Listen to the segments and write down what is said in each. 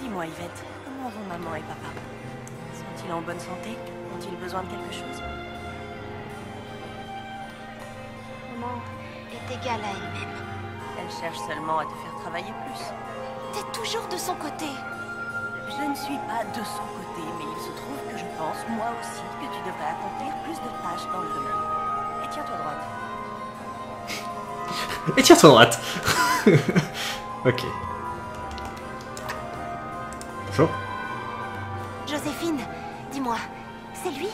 Dis-moi, Yvette, comment vont maman et papa? Sont-ils en bonne santé? Ont-ils besoin de quelque chose? Maman est égale à elle-même. Elle cherche seulement à te faire travailler plus. T'es toujours de son côté. Je ne suis pas de son côté, mais il se trouve que je pense, moi aussi, que tu devrais accomplir plus de tâches dans le domaine. Et tiens-toi droite. Et tiens-toi droite. Ok. Bonjour. Joséphine, dis-moi, c'est lui?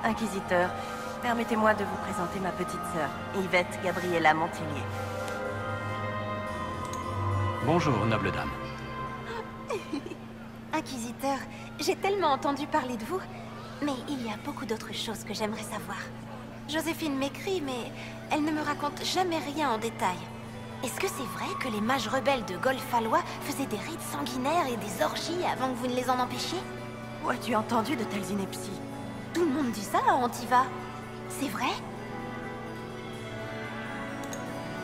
Inquisiteur, permettez-moi de vous présenter ma petite sœur, Yvette Gabriella Montillier. Bonjour, noble dame. Inquisiteur, j'ai tellement entendu parler de vous, mais il y a beaucoup d'autres choses que j'aimerais savoir. Joséphine m'écrit, mais elle ne me raconte jamais rien en détail. Est-ce que c'est vrai que les mages rebelles de Golfalois faisaient des rites sanguinaires et des orgies avant que vous ne les en empêchiez? Où as-tu entendu de telles inepties? Tout le monde dit ça à Antiva. C'est vrai?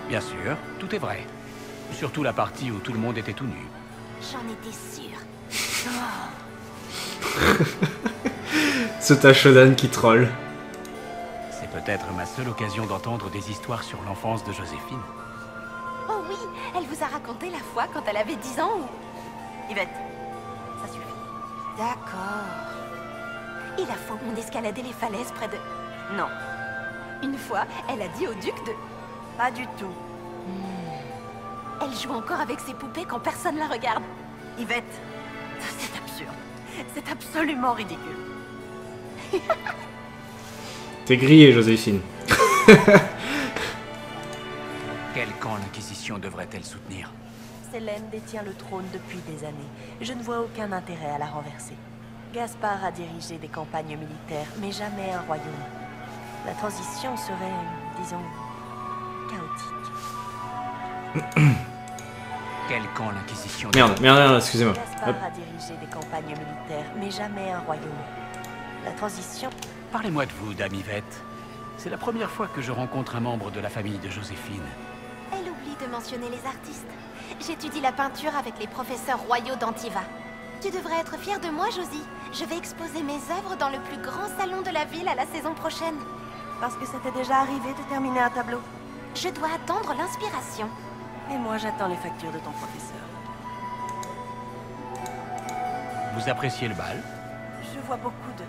Bien sûr, tout est vrai. Surtout la partie où tout le monde était tout nu. J'en étais sûre. Ce Tachodan qui troll. C'est peut-être ma seule occasion d'entendre des histoires sur l'enfance de Joséphine. Oh oui, elle vous a raconté la fois quand elle avait 10 ans ou... Yvette, ça suffit. D'accord. Et la fois où on escaladait les falaises près de... Non, Une fois, elle a dit au duc de... pas du tout. Elle joue encore avec ses poupées quand personne la regarde. Yvette, c'est absurde. C'est absolument ridicule. T'es grillé, Joséphine. Quel camp l'Inquisition devrait-elle soutenir? Célène détient le trône depuis des années. Je ne vois aucun intérêt à la renverser. Gaspard a dirigé des campagnes militaires, mais jamais un royaume. La transition serait, disons, chaotique. Quel camp l'Inquisition Merde, excusez-moi. Gaspard Hop. a dirigé des campagnes militaires, mais jamais un royaume. La transition... Parlez-moi de vous, dame Yvette. C'est la première fois que je rencontre un membre de la famille de Joséphine. Elle oublie de mentionner les artistes. J'étudie la peinture avec les professeurs royaux d'Antiva. Tu devrais être fière de moi, Josie. Je vais exposer mes œuvres dans le plus grand salon de la ville à la saison prochaine. Parce que ça t'est déjà arrivé de terminer un tableau. Je dois attendre l'inspiration. Et moi, j'attends les factures de ton professeur. Vous appréciez le bal? Je vois beaucoup de...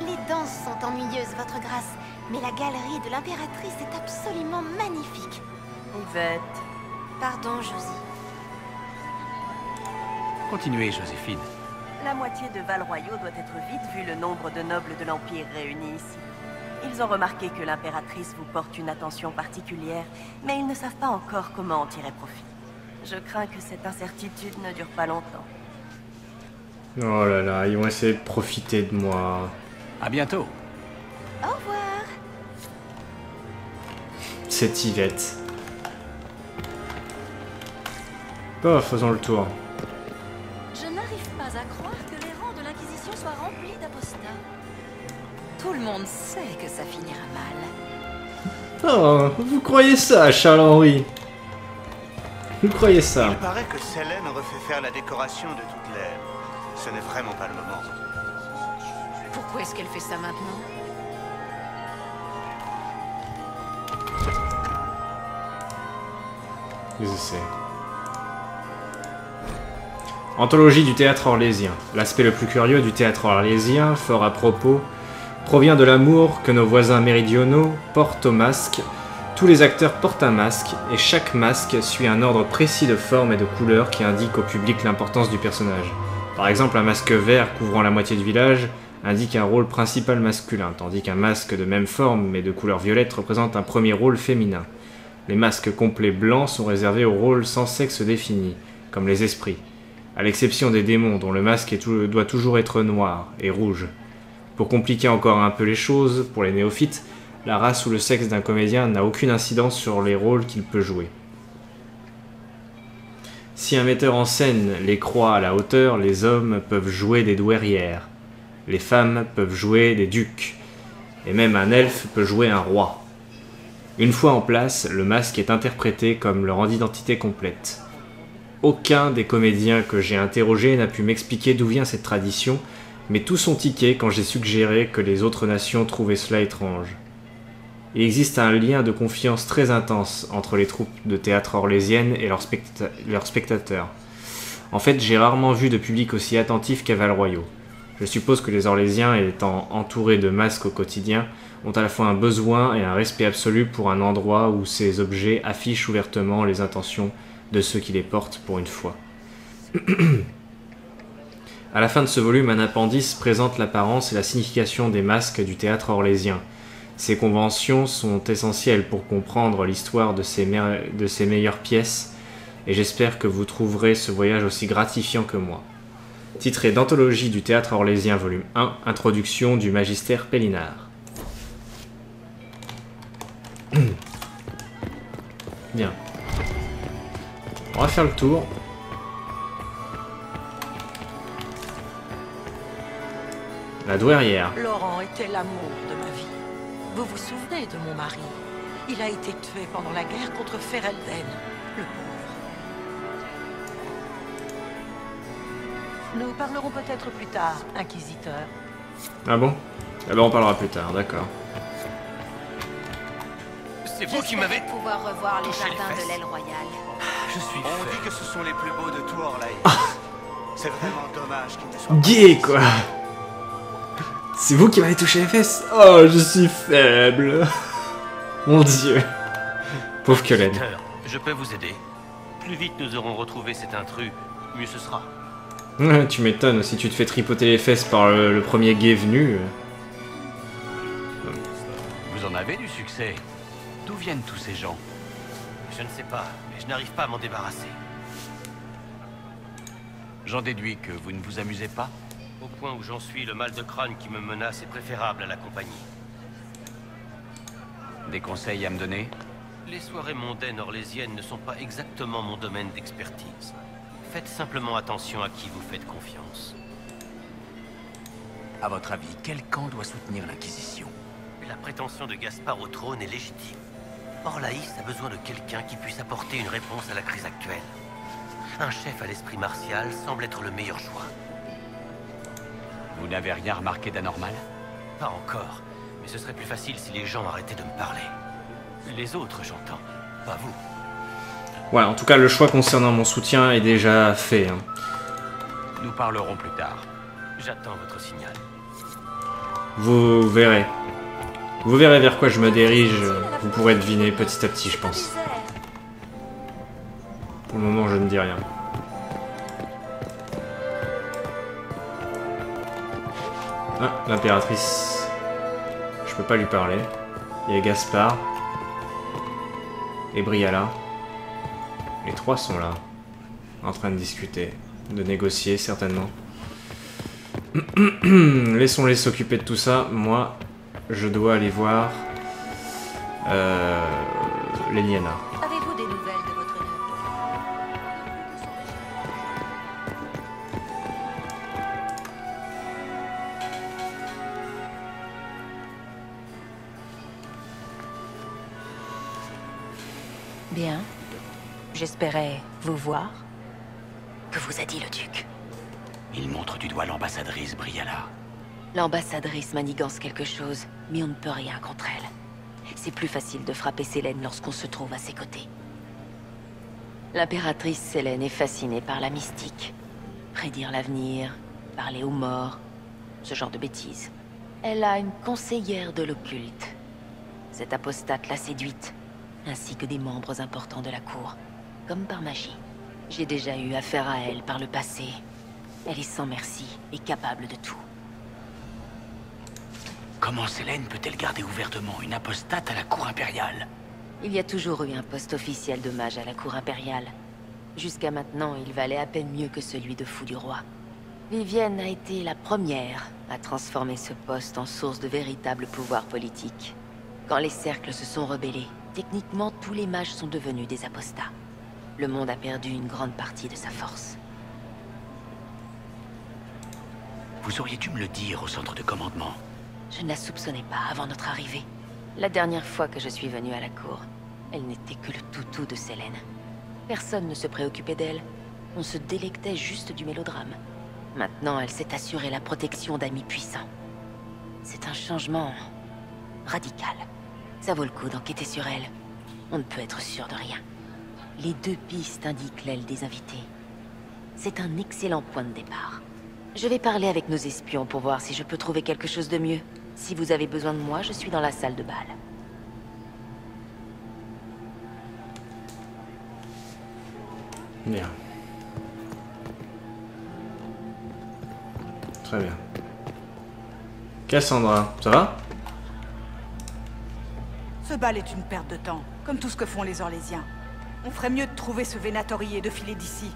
Les danses sont ennuyeuses, votre grâce. Mais la galerie de l'impératrice est absolument magnifique. Yvette... Pardon, Josie. Continuez, Joséphine. La moitié de Val-Royaux doit être vide vu le nombre de nobles de l'Empire réunis ici. Ils ont remarqué que l'impératrice vous porte une attention particulière, mais ils ne savent pas encore comment en tirer profit. Je crains que cette incertitude ne dure pas longtemps. Oh là là, ils vont essayer de profiter de moi. À bientôt. Au revoir. C'est Yvette. Oh, faisons le tour. Je n'arrive pas à croire que les rangs de l'Inquisition soient remplis d'apostats. Tout le monde sait que ça finira mal. Oh, vous croyez ça, Charles-Henri? Vous croyez ça? Il paraît que Célène refait faire la décoration de toute l'aire. Ce n'est vraiment pas le moment. Pourquoi est-ce qu'elle fait ça maintenant? Les essais. Anthologie du théâtre orlésien. L'aspect le plus curieux du théâtre orlésien, fort à propos, provient de l'amour que nos voisins méridionaux portent au masque. Tous les acteurs portent un masque, et chaque masque suit un ordre précis de formes et de couleurs qui indique au public l'importance du personnage. Par exemple, un masque vert couvrant la moitié du village indique un rôle principal masculin, tandis qu'un masque de même forme mais de couleur violette représente un premier rôle féminin. Les masques complets blancs sont réservés aux rôles sans sexe défini, comme les esprits, à l'exception des démons dont le masque doit toujours être noir et rouge. Pour compliquer encore un peu les choses, pour les néophytes, la race ou le sexe d'un comédien n'a aucune incidence sur les rôles qu'il peut jouer. Si un metteur en scène les croit à la hauteur, les hommes peuvent jouer des douairières, les femmes peuvent jouer des ducs, et même un elfe peut jouer un roi. Une fois en place, le masque est interprété comme leur identité complète. Aucun des comédiens que j'ai interrogés n'a pu m'expliquer d'où vient cette tradition, mais tous ont tiqué quand j'ai suggéré que les autres nations trouvaient cela étrange. Il existe un lien de confiance très intense entre les troupes de théâtre orlésiennes et leurs spectateurs. En fait, j'ai rarement vu de public aussi attentif qu'à Val-Royaux. Je suppose que les Orlésiens, étant entourés de masques au quotidien, ont à la fois un besoin et un respect absolu pour un endroit où ces objets affichent ouvertement les intentions de ceux qui les portent pour une fois. À la fin de ce volume, un appendice présente l'apparence et la signification des masques du théâtre orlésien. Ces conventions sont essentielles pour comprendre l'histoire de ces meilleures pièces, et j'espère que vous trouverez ce voyage aussi gratifiant que moi. Titré d'Anthologie du théâtre orlésien, volume 1, Introduction du magistère Pellinard. Bien. On va faire le tour. La douairière. Laurent était l'amour de ma vie. Vous vous souvenez de mon mari? Il a été tué pendant la guerre contre Ferelden, le pauvre. Nous parlerons peut-être plus tard, Inquisiteur. Ah bon? Eh ben on parlera plus tard, d'accord. C'est vous qui m'avez... pouvoir revoir les touché les jardins fesses. de l'aile royale. Je suis On dit que ce sont les plus beaux de tout Orlaï. C'est vraiment dommage qu'ils ne soient Gay, quoi! C'est vous qui m'avez touché les fesses? Oh, je suis faible! Mon dieu! Pauvre Cullen. Je peux vous aider. Plus vite nous aurons retrouvé cet intrus, mieux ce sera. Ouais, tu m'étonnes, si tu te fais tripoter les fesses par le premier gay venu... Vous en avez du succès. D'où viennent tous ces gens? Je ne sais pas, mais je n'arrive pas à m'en débarrasser. J'en déduis que vous ne vous amusez pas? Au point où j'en suis, le mal de crâne qui me menace est préférable à la compagnie. Des conseils à me donner? Les soirées mondaines orlésiennes ne sont pas exactement mon domaine d'expertise. Faites simplement attention à qui vous faites confiance. À votre avis, quel camp doit soutenir l'Inquisition? La prétention de Gaspard au trône est légitime. Orlaïs a besoin de quelqu'un qui puisse apporter une réponse à la crise actuelle. Un chef à l'esprit martial semble être le meilleur choix. Vous n'avez rien remarqué d'anormal? Pas encore, mais ce serait plus facile si les gens arrêtaient de me parler. Les autres, j'entends, pas vous. Ouais, en tout cas, le choix concernant mon soutien est déjà fait. Hein. Nous parlerons plus tard. J'attends votre signal. Vous verrez. Vous verrez vers quoi je me dirige. Vous pourrez deviner petit à petit, je pense. Pour le moment, je ne dis rien. Ah, l'impératrice. Je peux pas lui parler. Il y a Gaspard. Et Briala. Les trois sont là. En train de discuter. De négocier, certainement. Laissons-les s'occuper de tout ça. Moi, je dois aller voir... Leliana. Avez-vous des nouvelles de votre neveu? Bien. J'espérais vous voir. Que vous a dit le duc? Il montre du doigt l'ambassadrice Briala. L'ambassadrice manigance quelque chose, mais on ne peut rien contre elle. C'est plus facile de frapper Sélène lorsqu'on se trouve à ses côtés. L'impératrice Sélène est fascinée par la mystique. Prédire l'avenir, parler aux morts, ce genre de bêtises. Elle a une conseillère de l'occulte. Cette apostate l'a séduite, ainsi que des membres importants de la cour, comme par magie. J'ai déjà eu affaire à elle par le passé. Elle est sans merci et capable de tout. Comment Sélène peut-elle garder ouvertement une apostate à la cour impériale? Il y a toujours eu un poste officiel de mage à la cour impériale. Jusqu'à maintenant, il valait à peine mieux que celui de fou du roi. Vivienne a été la première à transformer ce poste en source de véritable pouvoir politique. Quand les cercles se sont rebellés, techniquement tous les mages sont devenus des apostats. Le monde a perdu une grande partie de sa force. Vous auriez dû me le dire au centre de commandement. Je ne la soupçonnais pas avant notre arrivée. La dernière fois que je suis venue à la cour, elle n'était que le toutou de Sélène. Personne ne se préoccupait d'elle, on se délectait juste du mélodrame. Maintenant, elle s'est assurée la protection d'amis puissants. C'est un changement radical. Ça vaut le coup d'enquêter sur elle. On ne peut être sûr de rien. Les 2 pistes indiquent l'aile des invités. C'est un excellent point de départ. Je vais parler avec nos espions pour voir si je peux trouver quelque chose de mieux. Si vous avez besoin de moi, je suis dans la salle de bal. Bien. Très bien. Cassandra, ça va? Ce bal est une perte de temps, comme tout ce que font les Orlésiens. On ferait mieux de trouver ce Venatori et de filer d'ici.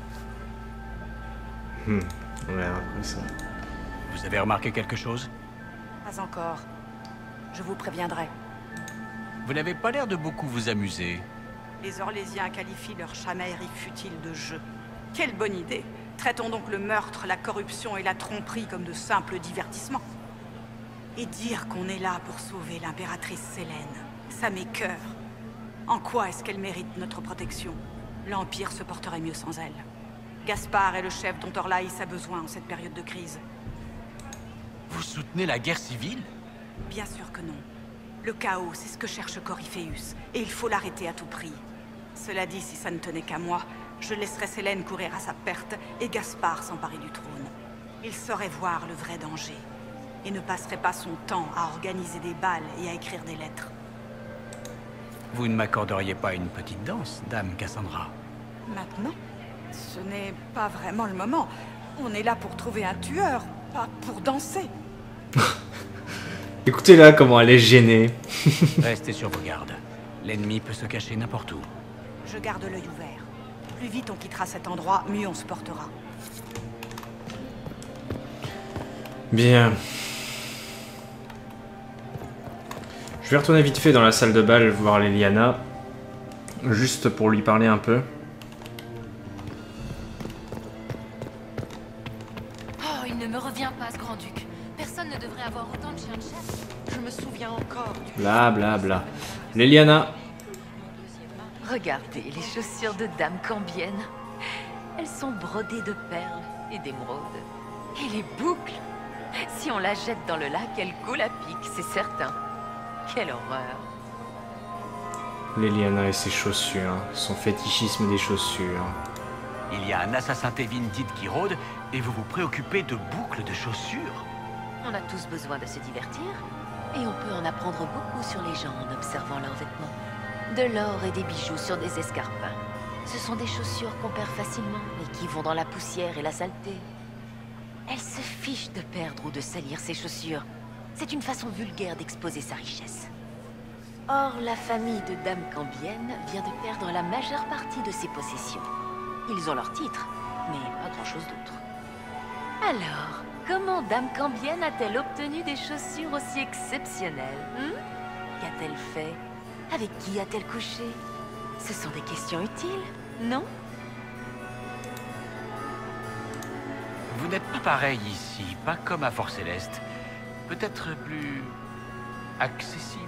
Ouais, après ça. Vous avez remarqué quelque chose? Pas encore. Je vous préviendrai. Vous n'avez pas l'air de beaucoup vous amuser. Les Orlésiens qualifient leur chamaillerie futile de jeu. Quelle bonne idée! Traitons donc le meurtre, la corruption et la tromperie comme de simples divertissements. Et dire qu'on est là pour sauver l'impératrice Sélène, ça m'écoeure. En quoi est-ce qu'elle mérite notre protection? L'Empire se porterait mieux sans elle. Gaspard est le chef dont Orlaïs a besoin en cette période de crise. Vous soutenez la guerre civile? Bien sûr que non. Le chaos, c'est ce que cherche Coryphéus, et il faut l'arrêter à tout prix. Cela dit, si ça ne tenait qu'à moi, je laisserais Sélène courir à sa perte et Gaspard s'emparer du trône. Il saurait voir le vrai danger, et ne passerait pas son temps à organiser des bals et à écrire des lettres. Vous ne m'accorderiez pas une petite danse, dame Cassandra? Maintenant? Ce n'est pas vraiment le moment. On est là pour trouver un tueur, pas pour danser. Écoutez-la comment elle est gênée. Restez sur vos gardes. L'ennemi peut se cacher n'importe où. Je garde l'œil ouvert. Plus vite on quittera cet endroit, mieux on se portera. Bien. Je vais retourner vite fait dans la salle de bal voir Leliana. Juste pour lui parler un peu. Oh, il ne me revient pas, ce grand-duc. Personne ne devrait avoir autant de chiens de chasse. Je me souviens encore du... Bla bla bla. Leliana. Regardez les chaussures de Dame Cambienne. Elles sont brodées de perles et d'émeraudes. Et les boucles! Si on la jette dans le lac, elle coule à pic, c'est certain. Quelle horreur! Leliana et ses chaussures. Son fétichisme des chaussures. Il y a un assassin Tévintide qui rôde et vous vous préoccupez de boucles de chaussures? On a tous besoin de se divertir. Et on peut en apprendre beaucoup sur les gens en observant leurs vêtements. De l'or et des bijoux sur des escarpins. Ce sont des chaussures qu'on perd facilement et qui vont dans la poussière et la saleté. Elle se fiche de perdre ou de salir ses chaussures. C'est une façon vulgaire d'exposer sa richesse. Or, la famille de Dame Cambienne vient de perdre la majeure partie de ses possessions. Ils ont leur titre, mais pas grand-chose d'autre. Alors, comment Dame Cambienne a-t-elle obtenu des chaussures aussi exceptionnelles? Qu'a-t-elle fait? Avec qui a-t-elle couché? Ce sont des questions utiles, non? Vous n'êtes pas pareil ici, pas comme à Fort Céleste. Peut-être plus... accessible?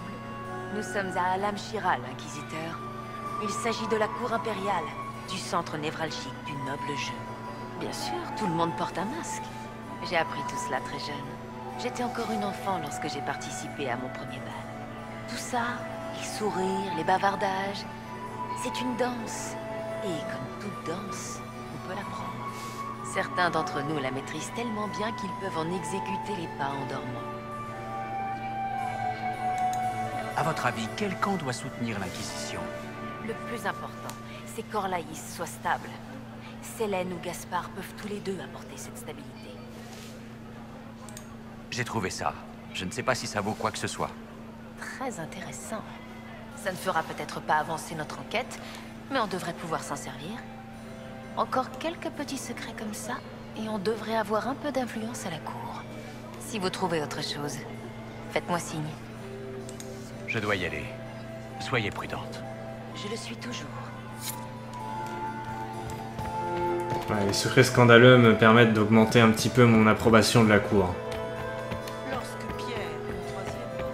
Nous sommes à Alam Shira, l'inquisiteur. Il s'agit de la cour impériale, du centre névralgique du noble jeu. Bien sûr, tout le monde porte un masque. J'ai appris tout cela très jeune. J'étais encore une enfant lorsque j'ai participé à mon premier bal. Tout ça, les sourires, les bavardages, c'est une danse. Et comme toute danse, on peut l'apprendre. Certains d'entre nous la maîtrisent tellement bien qu'ils peuvent en exécuter les pas en dormant. À votre avis, quel camp doit soutenir l'Inquisition? Le plus important, c'est qu'Orlaïs soit stable. Sélène ou Gaspard peuvent tous les deux apporter cette stabilité. J'ai trouvé ça. Je ne sais pas si ça vaut quoi que ce soit. Très intéressant. Ça ne fera peut-être pas avancer notre enquête, mais on devrait pouvoir s'en servir. Encore quelques petits secrets comme ça, et on devrait avoir un peu d'influence à la cour. Si vous trouvez autre chose, faites-moi signe. Je dois y aller. Soyez prudente. Je le suis toujours. Ouais, les secrets scandaleux me permettent d'augmenter un petit peu mon approbation de la cour. Lorsque Pierre, le troisième...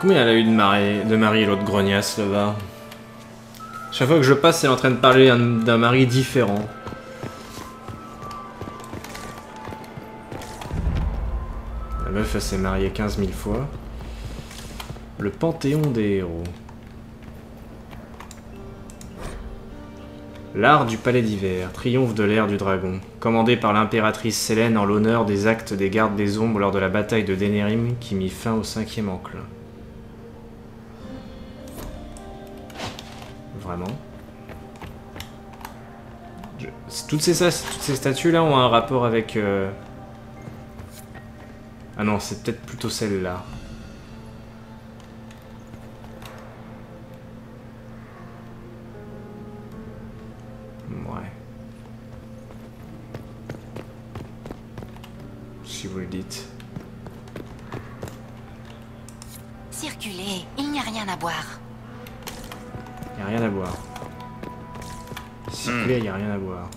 Combien elle a eu de mari l'autre grognasse là-bas? Chaque fois que je passe, elle est en train de parler d'un mari différent. La meuf, elle s'est mariée 15 000 fois. Le Panthéon des héros. L'art du palais d'hiver, triomphe de l'ère du dragon, commandé par l'impératrice Sélène en l'honneur des actes des gardes des ombres lors de la bataille de Denerim qui mit fin au 5e enclin. Vraiment. Toutes ces statues-là ont un rapport avec... Ah non, c'est peut-être plutôt celle-là. Ouais. Si vous le dites. Circulez, il n'y a rien à boire. Il n'y a rien à boire. Circuler, il n'y a rien à boire.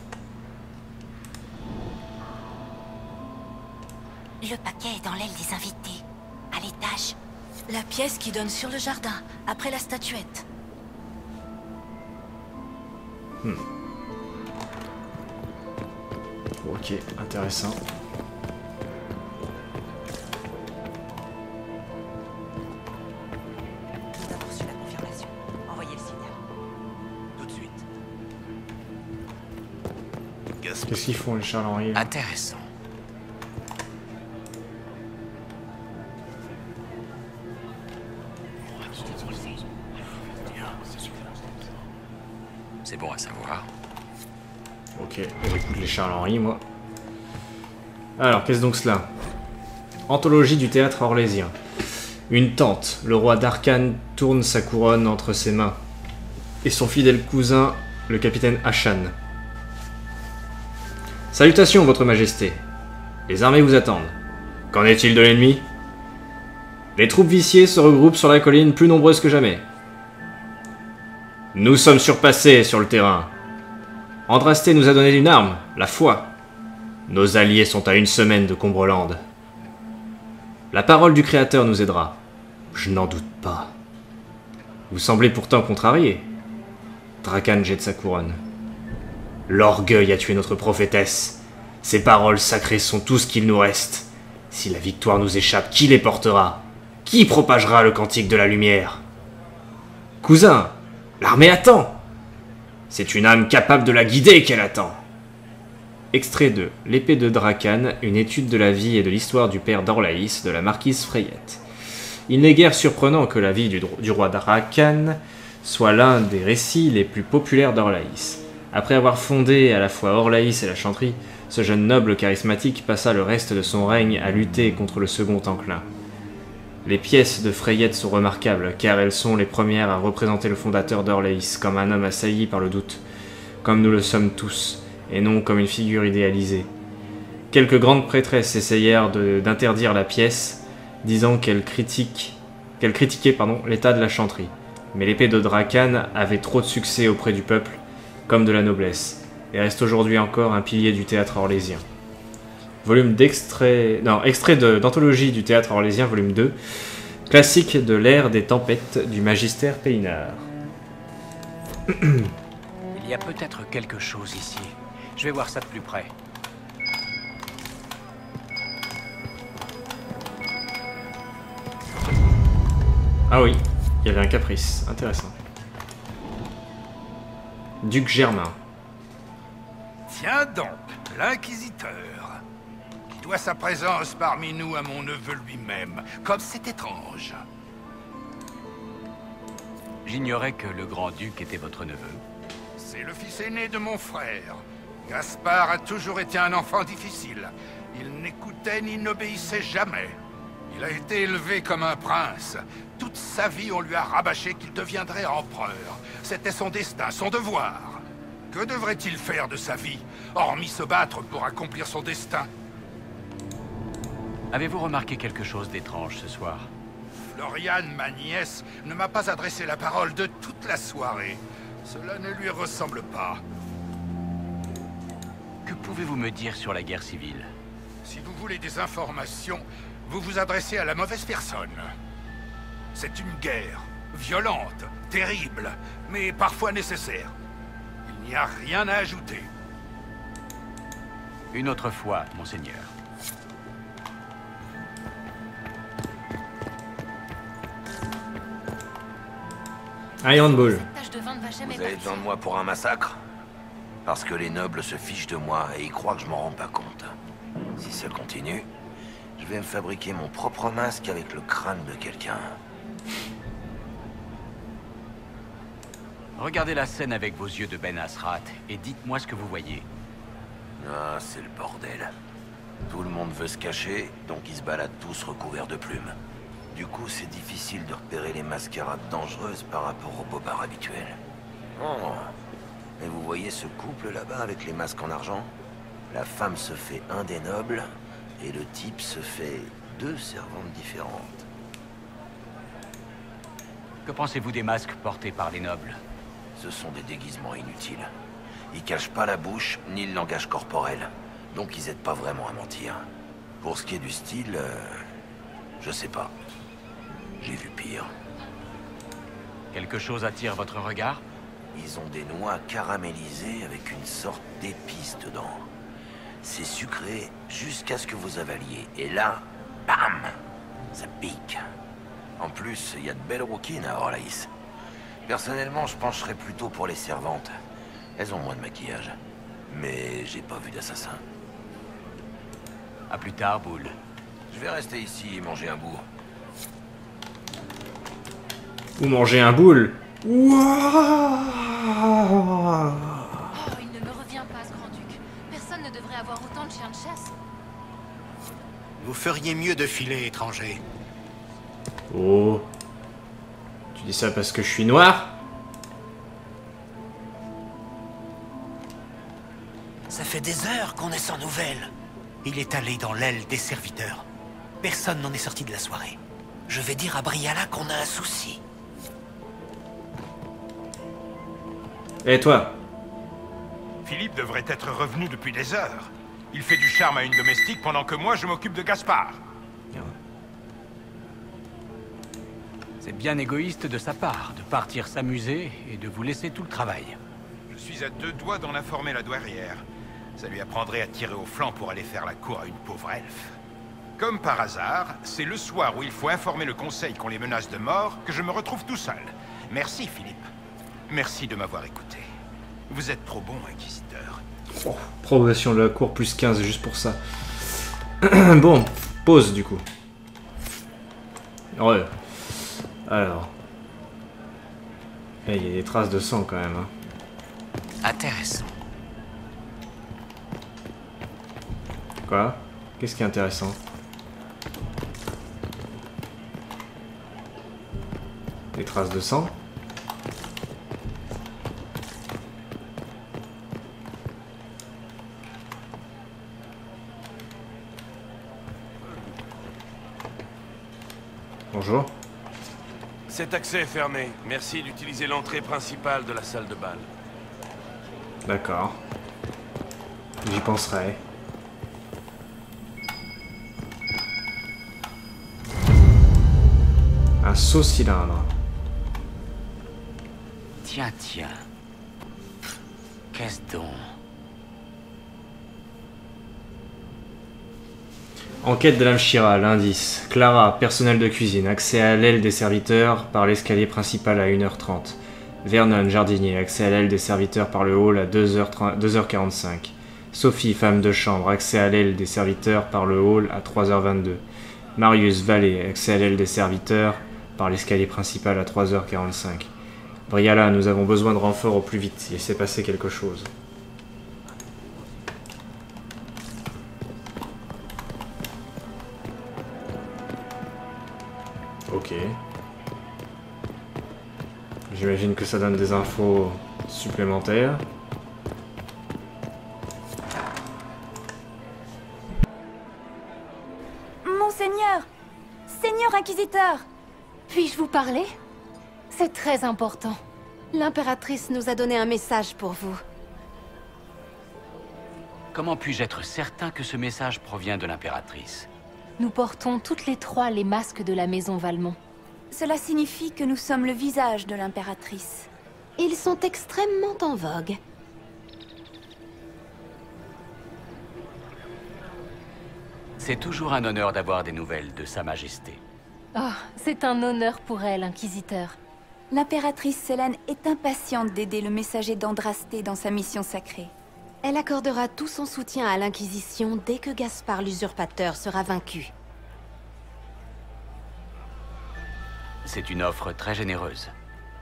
Le paquet est dans l'aile des invités, à l'étage. La pièce qui donne sur le jardin, après la statuette. Ok, intéressant. Nous avons reçu la confirmation. Envoyez le signal. Tout de suite. Qu'est-ce qu'ils font les Charles-Henri là? Intéressant. C'est bon à savoir. Ok, j'écoute les Charles-Henri, moi. Alors, qu'est-ce donc cela? Anthologie du théâtre orlésien. Une tante, le roi d'Arcane tourne sa couronne entre ses mains. Et son fidèle cousin, le capitaine Ashan. Salutations, votre majesté. Les armées vous attendent. Qu'en est-il de l'ennemi? Les troupes viciées se regroupent sur la colline plus nombreuses que jamais. Nous sommes surpassés sur le terrain. Andrasté nous a donné une arme, la foi. Nos alliés sont à une semaine de Combrelande. La parole du Créateur nous aidera. Je n'en doute pas. Vous semblez pourtant contrarié. Drakan jette sa couronne. L'orgueil a tué notre prophétesse. Ces paroles sacrées sont tout ce qu'il nous reste. Si la victoire nous échappe, qui les portera? Qui propagera le cantique de la lumière? Cousin, l'armée attend. C'est une âme capable de la guider qu'elle attend. Extrait de L'épée de Drakan, une étude de la vie et de l'histoire du père d'Orlaïs de la marquise Freyette. Il n'est guère surprenant que la vie du roi Drakan soit l'un des récits les plus populaires d'Orlaïs. Après avoir fondé à la fois Orlaïs et la Chantry, ce jeune noble charismatique passa le reste de son règne à lutter contre le second enclin. Les pièces de Freyette sont remarquables, car elles sont les premières à représenter le fondateur d'Orlaïs comme un homme assailli par le doute, comme nous le sommes tous, et non comme une figure idéalisée. Quelques grandes prêtresses essayèrent d'interdire la pièce, disant qu'elle critiquait l'état de la Chantry. Mais l'épée de Drakan avait trop de succès auprès du peuple, comme de la noblesse, et reste aujourd'hui encore un pilier du théâtre orlésien. Volume extrait d'Anthologie du théâtre orlésien, volume 2, classique de l'ère des tempêtes du magistère Peinard. Il y a peut-être quelque chose ici. Je vais voir ça de plus près. Ah oui, il y avait un caprice, intéressant. Duc Germain. Tiens donc, l'inquisiteur. Qui doit sa présence parmi nous à mon neveu lui-même. Comme c'est étrange. J'ignorais que le grand-duc était votre neveu. C'est le fils aîné de mon frère. Gaspard a toujours été un enfant difficile. Il n'écoutait ni n'obéissait jamais. Il a été élevé comme un prince. Toute sa vie, on lui a rabâché qu'il deviendrait empereur. C'était son destin, son devoir. Que devrait-il faire de sa vie, hormis se battre pour accomplir son destin? Avez-vous remarqué quelque chose d'étrange ce soir? Floriane, ma nièce, ne m'a pas adressé la parole de toute la soirée. Cela ne lui ressemble pas. Que pouvez-vous me dire sur la guerre civile? Si vous voulez des informations, vous vous adressez à la mauvaise personne. C'est une guerre. Violente, terrible, mais parfois nécessaire. Il n'y a rien à ajouter. Une autre fois, monseigneur. Iron Ball. Vous avez besoin de moi pour un massacre? Parce que les nobles se fichent de moi et ils croient que je m'en rends pas compte. Si ça continue, je vais me fabriquer mon propre masque avec le crâne de quelqu'un. Regardez la scène avec vos yeux de Ben Asrat et dites-moi ce que vous voyez. Ah, c'est le bordel. Tout le monde veut se cacher, donc ils se baladent tous recouverts de plumes. Du coup, c'est difficile de repérer les mascarades dangereuses par rapport aux bobards habituels. Oh. Et vous voyez ce couple là-bas avec les masques en argent? La femme se fait un des nobles, et le type se fait 2 servantes différentes. Que pensez-vous des masques portés par les nobles? Ce sont des déguisements inutiles. Ils cachent pas la bouche, ni le langage corporel. Donc ils aident pas vraiment à mentir. Pour ce qui est du style, je sais pas. J'ai vu pire. Quelque chose attire votre regard? Ils ont des noix caramélisées avec une sorte d'épice dedans. C'est sucré jusqu'à ce que vous avaliez. Et là, bam! Ça pique. En plus, il y a de belles rouquines à Orlaïs. Personnellement, je pencherais plutôt pour les servantes. Elles ont moins de maquillage. Mais j'ai pas vu d'assassin. À plus tard, Boule. Je vais rester ici et manger un bout. Ou manger un boule. Wouah! Oh, il ne me revient pas, ce grand-duc. Personne ne devrait avoir autant de chiens de chasse. Vous feriez mieux de filer, étranger. Oh. Tu dis ça parce que je suis noir? Ça fait des heures qu'on est sans nouvelles. Il est allé dans l'aile des serviteurs. Personne n'en est sorti de la soirée. Je vais dire à Briala qu'on a un souci. Et toi? Philippe devrait être revenu depuis des heures. Il fait du charme à une domestique pendant que moi je m'occupe de Gaspard. C'est bien égoïste de sa part de partir s'amuser et de vous laisser tout le travail. Je suis à 2 doigts d'en informer la douairière. Ça lui apprendrait à tirer au flanc pour aller faire la cour à une pauvre elfe. Comme par hasard, c'est le soir où il faut informer le conseil qu'on les menace de mort que je me retrouve tout seul. Merci, Philippe. Merci de m'avoir écouté. Vous êtes trop bon, inquisiteur. Oh, progression de la cour plus 15 juste pour ça. Bon, pause du coup. Ouais. Alors. Il y a des traces de sang quand même. Hein. Intéressant. Quoi? Qu'est-ce qui est intéressant? Des traces de sang? Bonjour. Cet accès est fermé. Merci d'utiliser l'entrée principale de la salle de bal. D'accord. J'y penserai. Un saut cylindre. Tiens, tiens. Qu'est-ce donc? Enquête de l'Amshira, l'indice. Clara, personnel de cuisine, accès à l'aile des serviteurs par l'escalier principal à 1h30. Vernon, jardinier, accès à l'aile des serviteurs par le hall à 2h45. Sophie, femme de chambre, accès à l'aile des serviteurs par le hall à 3h22. Marius, valet, accès à l'aile des serviteurs par l'escalier principal à 3h45. Briala, nous avons besoin de renfort au plus vite, il s'est passé quelque chose. Ok. J'imagine que ça donne des infos supplémentaires. Monseigneur! Seigneur Inquisiteur! Puis-je vous parler? C'est très important. L'impératrice nous a donné un message pour vous. Comment puis-je être certain que ce message provient de l'impératrice? Nous portons toutes les 3 les masques de la maison Valmont. Cela signifie que nous sommes le visage de l'impératrice. Ils sont extrêmement en vogue. C'est toujours un honneur d'avoir des nouvelles de Sa Majesté. Oh, c'est un honneur pour elle, Inquisiteur. L'impératrice Selene est impatiente d'aider le messager d'Andrasté dans sa mission sacrée. Elle accordera tout son soutien à l'Inquisition dès que Gaspard l'usurpateur sera vaincu. C'est une offre très généreuse.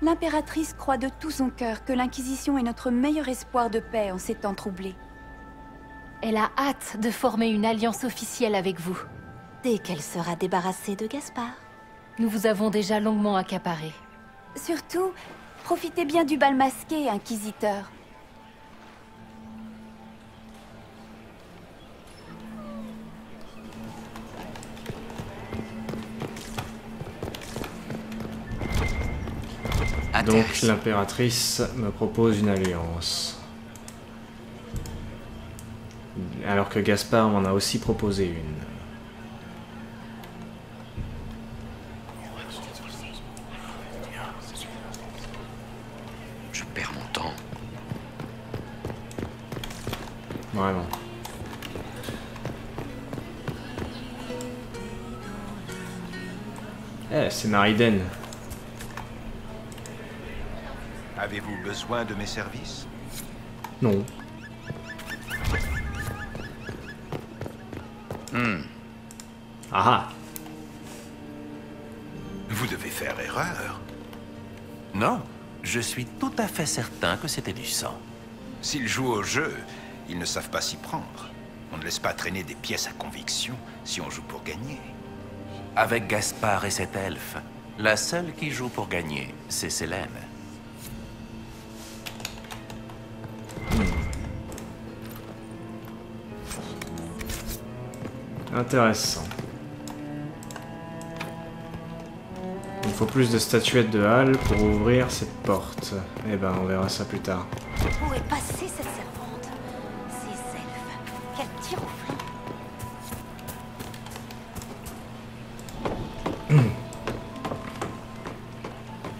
L'impératrice croit de tout son cœur que l'Inquisition est notre meilleur espoir de paix en ces temps troublés. Elle a hâte de former une alliance officielle avec vous, dès qu'elle sera débarrassée de Gaspard. Nous vous avons déjà longuement accaparé. Surtout, profitez bien du bal masqué, Inquisiteur. Donc l'impératrice me propose une alliance. Alors que Gaspard m'en a aussi proposé une. Je perds mon temps. Vraiment. Eh, c'est Nariden. Avez-vous besoin de mes services? Non. Ah. Vous devez faire erreur. Non, je suis tout à fait certain que c'était du sang. S'ils jouent au jeu, ils ne savent pas s'y prendre. On ne laisse pas traîner des pièces à conviction si on joue pour gagner. Avec Gaspard et cet elfe, la seule qui joue pour gagner, c'est Selene. Intéressant. Il faut plus de statuettes de Hall pour ouvrir cette porte. Eh ben, on verra ça plus tard. Où est passée cette servante? Ces elfes, quel tir au flanc.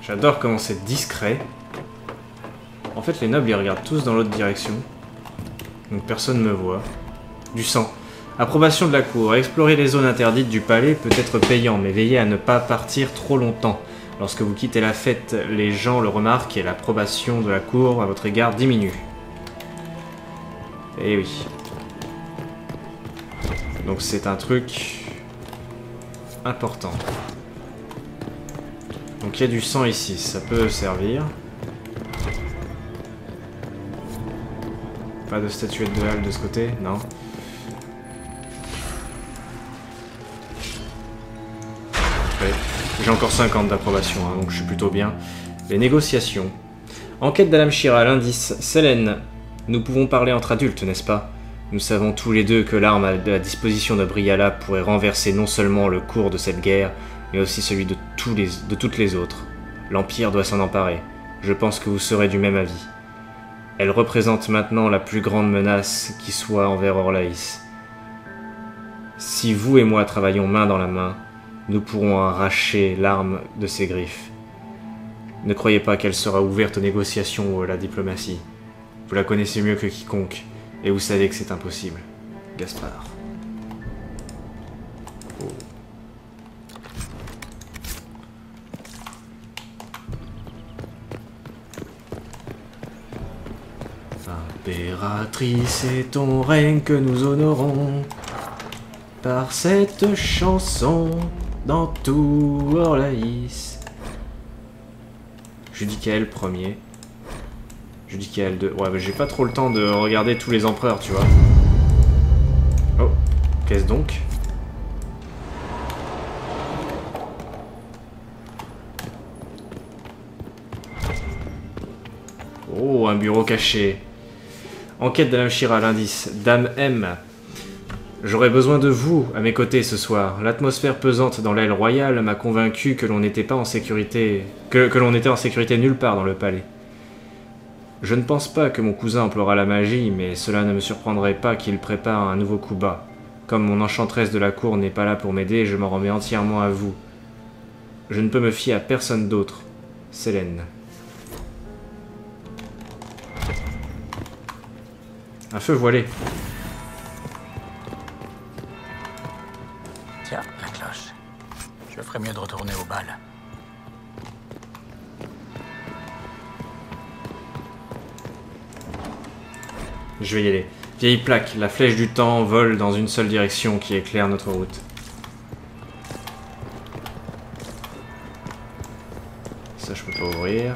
J'adore comment c'est discret. En fait, les nobles, ils regardent tous dans l'autre direction. Donc personne ne me voit. Du sang. Approbation de la cour. Explorer les zones interdites du palais peut être payant, mais veillez à ne pas partir trop longtemps. Lorsque vous quittez la fête, les gens le remarquent et l'approbation de la cour à votre égard diminue. Eh oui. Donc c'est un truc important. Donc il y a du sang ici, ça peut servir. Pas de statuette de Hall de ce côté, non. J'ai encore 50 d'approbation, hein, donc je suis plutôt bien. Les négociations. Enquête d'Alam Shira, l'indice. Selene, nous pouvons parler entre adultes, n'est-ce pas? Nous savons tous les deux que l'arme à la disposition de Briala pourrait renverser non seulement le cours de cette guerre, mais aussi celui de toutes les autres. L'Empire doit s'en emparer. Je pense que vous serez du même avis. Elle représente maintenant la plus grande menace qui soit envers Orlaïs. Si vous et moi travaillons main dans la main, nous pourrons arracher l'arme de ses griffes. Ne croyez pas qu'elle sera ouverte aux négociations ou à la diplomatie. Vous la connaissez mieux que quiconque, et vous savez que c'est impossible. Gaspard. Oh. Impératrice, c'est ton règne que nous honorons par cette chanson dans tout Orlaïs. Judicaël premier. Judicaël 2. Ouais, bah, j'ai pas trop le temps de regarder tous les empereurs, tu vois. Oh, qu'est-ce donc? Oh, un bureau caché. Enquête d'Alam Shira, l'indice. Dame M. J'aurais besoin de vous à mes côtés ce soir. L'atmosphère pesante dans l'aile royale m'a convaincu que l'on n'était pas en sécurité, que l'on était en sécurité nulle part dans le palais. Je ne pense pas que mon cousin emploiera la magie, mais cela ne me surprendrait pas qu'il prépare un nouveau coup bas. Comme mon enchanteresse de la cour n'est pas là pour m'aider, je m'en remets entièrement à vous. Je ne peux me fier à personne d'autre. Selene. Un feu voilé. Tiens, la cloche. Je ferais mieux de retourner au bal. Je vais y aller. Vieille plaque, la flèche du temps vole dans une seule direction qui éclaire notre route. Ça, je peux pas ouvrir.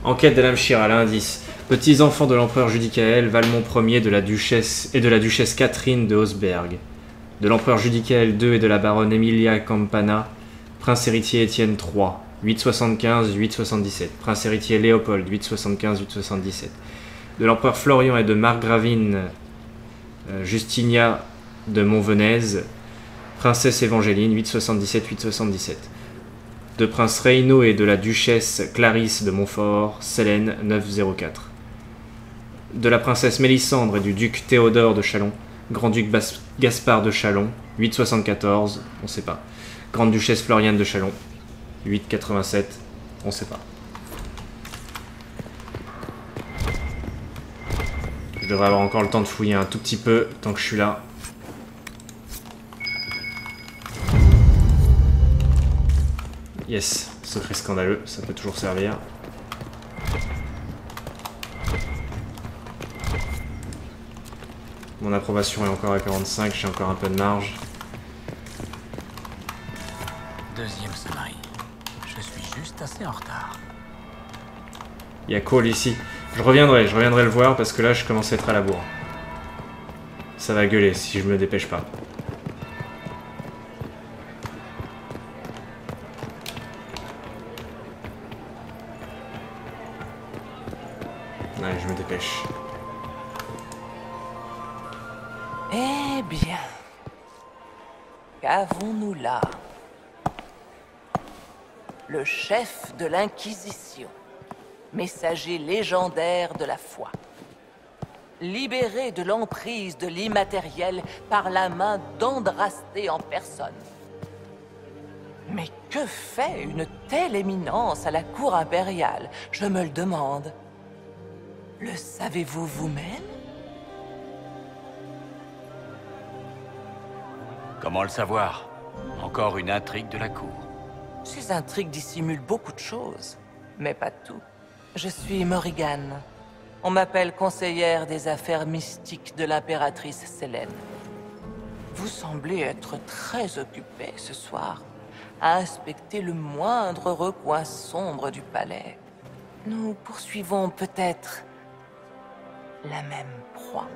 Enquête de l'Amshira, l'indice. Petits enfants de l'empereur Judicaël, Valmont Ier de la duchesse et de la duchesse Catherine de Osberg. De l'empereur Judicaël II et de la baronne Emilia Campana, prince héritier Étienne III, 875-877. Prince héritier Léopold, 875-877. De l'empereur Florian et de margravine Justinia de Montvenèze, princesse Évangéline, 877-877. De prince Reynaud et de la duchesse Clarisse de Montfort, Selene, 904. De la princesse Mélissandre et du duc Théodore de Chalon, grand-duc Gaspard de Chalon, 874, on sait pas. Grande-duchesse Floriane de Chalon, 887, on sait pas. Je devrais avoir encore le temps de fouiller un tout petit peu tant que je suis là. Yes, secret scandaleux, ça peut toujours servir. Mon approbation est encore à 45, j'ai encore un peu de marge. Deuxième sonnerie. Je suis juste assez en retard. Il y a Cole ici. Je reviendrai le voir parce que là je commence à être à la bourre. Ça va gueuler si je me dépêche pas. Allez, je me dépêche. Eh bien, qu'avons-nous là? Le chef de l'Inquisition, messager légendaire de la foi, libéré de l'emprise de l'immatériel par la main d'Andrasté en personne. Mais que fait une telle éminence à la cour impériale? Je me le demande. Le savez-vous vous-même? Comment le savoir? Encore une intrigue de la cour. Ces intrigues dissimulent beaucoup de choses, mais pas tout. Je suis Morrigan. On m'appelle conseillère des affaires mystiques de l'impératrice Selene. Vous semblez être très occupée ce soir à inspecter le moindre recoin sombre du palais. Nous poursuivons peut-être la même proie.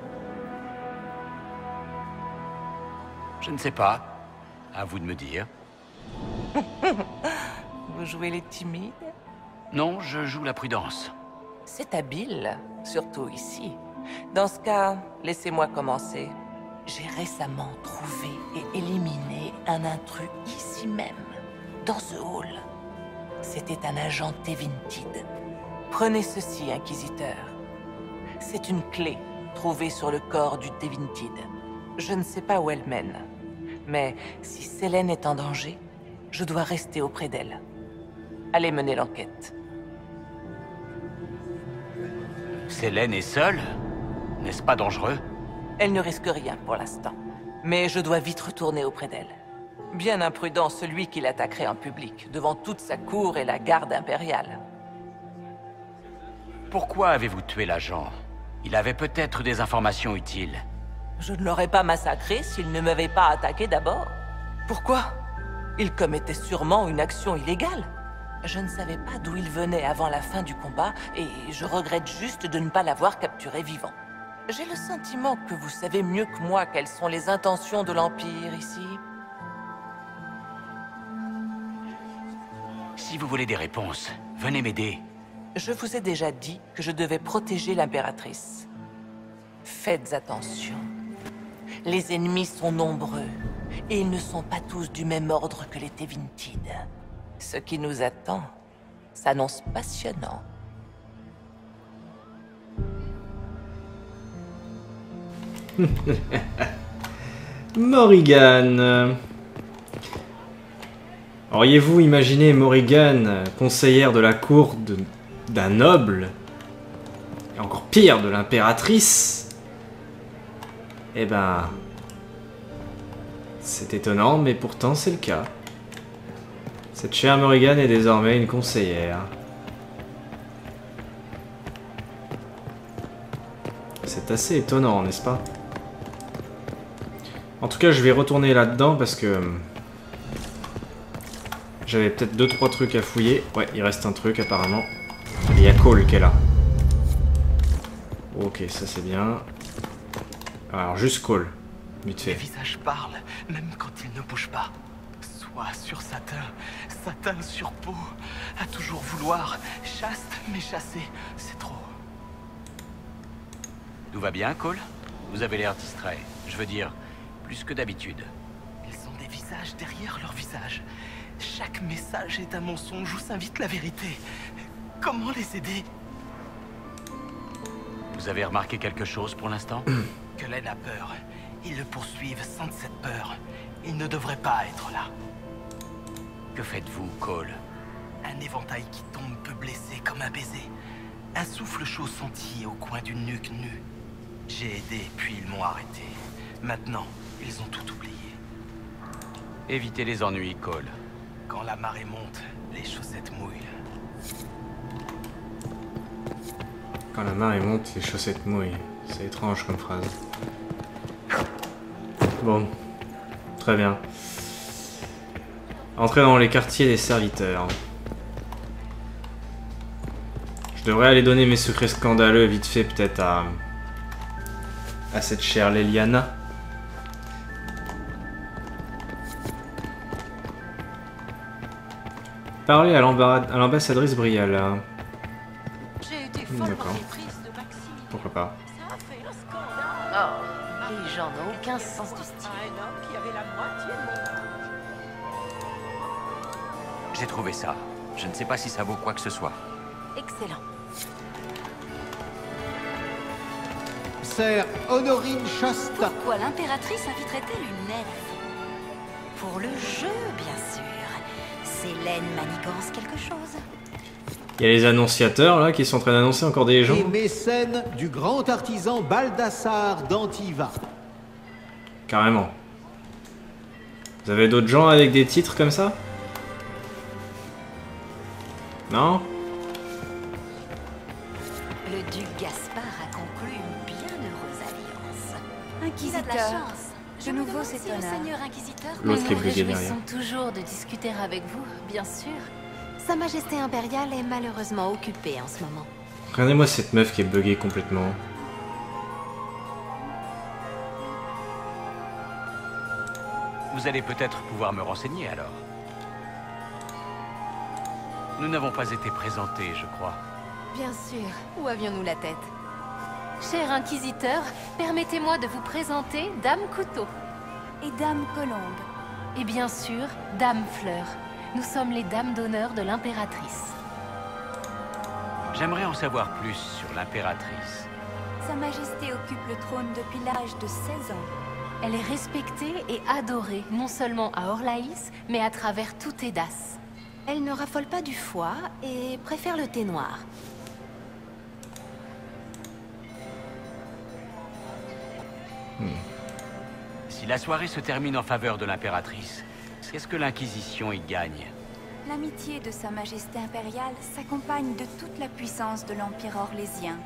Je ne sais pas. À vous de me dire. Vous jouez les timides? Non, je joue la prudence. C'est habile, surtout ici. Dans ce cas, laissez-moi commencer. J'ai récemment trouvé et éliminé un intrus ici même, dans ce hall. C'était un agent Tevintid. Prenez ceci, Inquisiteur. C'est une clé trouvée sur le corps du Tevintid. Je ne sais pas où elle mène, mais si Selene est en danger, je dois rester auprès d'elle. Allez mener l'enquête. Selene est seule? N'est-ce pas dangereux? Elle ne risque rien pour l'instant, mais je dois vite retourner auprès d'elle. Bien imprudent celui qui l'attaquerait en public, devant toute sa cour et la garde impériale. Pourquoi avez-vous tué l'agent? Il avait peut-être des informations utiles. Je ne l'aurais pas massacré s'il ne m'avait pas attaqué d'abord. Pourquoi? Il commettait sûrement une action illégale. Je ne savais pas d'où il venait avant la fin du combat, et je regrette juste de ne pas l'avoir capturé vivant. J'ai le sentiment que vous savez mieux que moi quelles sont les intentions de l'Empire ici. Si vous voulez des réponses, venez m'aider. Je vous ai déjà dit que je devais protéger l'impératrice. Faites attention. Les ennemis sont nombreux, et ils ne sont pas tous du même ordre que les Tevintid. Ce qui nous attend s'annonce passionnant. Morrigan. Auriez-vous imaginé Morrigan, conseillère de la cour d'un noble, et encore pire, de l'impératrice? Eh ben... c'est étonnant, mais pourtant c'est le cas. Cette chère Morrigan est désormais une conseillère. C'est assez étonnant, n'est-ce pas? En tout cas, je vais retourner là-dedans parce que... j'avais peut-être 2-3 trucs à fouiller. Ouais, il reste un truc apparemment. Et il y a Cole qui est là. Ok, ça c'est bien. Alors, juste Cole. Vite fait. Les visages parlent, même quand ils ne bougent pas. Soie sur satin, satin sur peau. À toujours vouloir, chaste mais chassé, c'est trop. Tout va bien, Cole? Vous avez l'air distrait. Je veux dire, plus que d'habitude. Ils ont des visages derrière leurs visages. Chaque message est un mensonge ou s'invite la vérité. Comment les aider? Vous avez remarqué quelque chose pour l'instant? Que Len a peur. Ils le poursuivent sans cette peur. Il ne devrait pas être là. Que faites-vous, Cole? Un éventail qui tombe peut blesser comme un baiser. Un souffle chaud senti au coin d'une nuque nue. J'ai aidé, puis ils m'ont arrêté. Maintenant, ils ont tout oublié. Évitez les ennuis, Cole. Quand la marée monte, les chaussettes mouillent. Quand la marée monte, les chaussettes mouillent. C'est étrange comme phrase. Bon. Très bien. Entrez dans les quartiers des serviteurs. Je devrais aller donner mes secrets scandaleux vite fait peut-être à cette chère Leliana. Parler à l'ambassadrice Briala. D'accord. Pourquoi pas. Oh, les gens n'ont aucun sens du style. J'ai trouvé ça. Je ne sais pas si ça vaut quoi que ce soit. Excellent. Sœur Honorine Shasta. Pourquoi l'impératrice inviterait-elle une elfe? Pour le jeu, bien sûr. C'est Len manigance quelque chose. Il y a les annonciateurs là qui sont en train d'annoncer encore des gens. Et mécène du grand artisan Baldassar d'Antiva. Carrément. Vous avez d'autres gens avec des titres comme ça? Non? Le duc Gaspard a conclu une bienheureuse alliance. Inquisiteur. Il a de la chance. De nouveau, c'est au honneur. Seigneur Inquisiteur. L'autre qui est Nous nous bugué derrière. réjouissons toujours de discuter avec vous, bien sûr. Sa Majesté impériale est malheureusement occupée en ce moment. Regardez-moi cette meuf qui est buggée complètement. Vous allez peut-être pouvoir me renseigner alors. Nous n'avons pas été présentés, je crois. Bien sûr. Où avions-nous la tête? Cher inquisiteur, permettez-moi de vous présenter Dame Couteau. Et Dame Colombe. Et bien sûr, Dame Fleur. Nous sommes les dames d'honneur de l'impératrice. J'aimerais en savoir plus sur l'impératrice. Sa Majesté occupe le trône depuis l'âge de 16 ans. Elle est respectée et adorée, non seulement à Orlaïs, mais à travers tout Edas. Elle ne raffole pas du foie et préfère le thé noir. Si la soirée se termine en faveur de l'impératrice, qu'est-ce que l'Inquisition y gagne? L'amitié de Sa Majesté impériale s'accompagne de toute la puissance de l'Empire orlésien.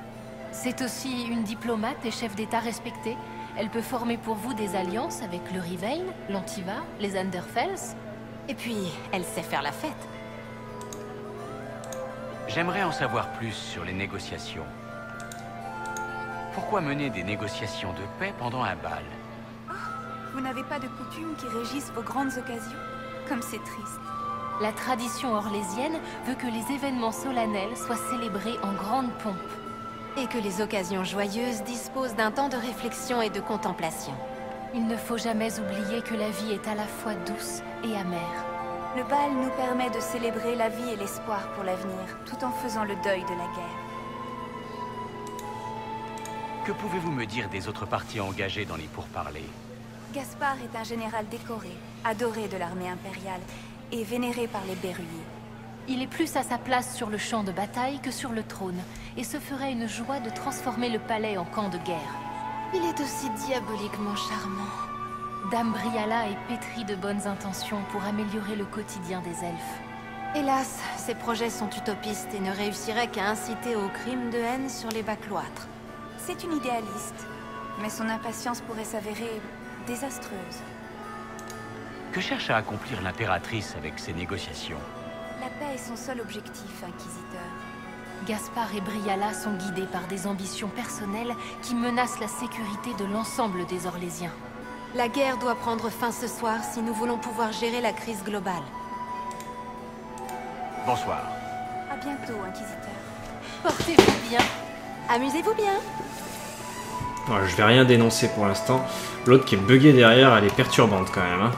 C'est aussi une diplomate et chef d'État respectée. Elle peut former pour vous des alliances avec le Rivain, l'Antiva, les Underfells. Et puis, elle sait faire la fête. J'aimerais en savoir plus sur les négociations. Pourquoi mener des négociations de paix pendant un bal? Vous n'avez pas de coutumes qui régissent vos grandes occasions? Comme c'est triste. La tradition orlésienne veut que les événements solennels soient célébrés en grande pompe. Et que les occasions joyeuses disposent d'un temps de réflexion et de contemplation. Il ne faut jamais oublier que la vie est à la fois douce et amère. Le bal nous permet de célébrer la vie et l'espoir pour l'avenir, tout en faisant le deuil de la guerre. Que pouvez-vous me dire des autres parties engagées dans les pourparlers? Gaspard est un général décoré, adoré de l'armée impériale et vénéré par les berruyers. Il est plus à sa place sur le champ de bataille que sur le trône, et se ferait une joie de transformer le palais en camp de guerre. Il est aussi diaboliquement charmant. Dame Briala est pétrie de bonnes intentions pour améliorer le quotidien des elfes. Hélas, ses projets sont utopistes et ne réussiraient qu'à inciter au crime de haine sur les bas cloîtres. C'est une idéaliste, mais son impatience pourrait s'avérer désastreuse. Que cherche à accomplir l'impératrice avec ces négociations? La paix est son seul objectif, Inquisiteur. Gaspard et Briala sont guidés par des ambitions personnelles qui menacent la sécurité de l'ensemble des Orlésiens. La guerre doit prendre fin ce soir si nous voulons pouvoir gérer la crise globale. Bonsoir. À bientôt, Inquisiteur. Portez-vous bien. Amusez-vous bien. Ouais, je vais rien dénoncer pour l'instant. L'autre qui est bugué derrière, elle est perturbante quand même. Hein.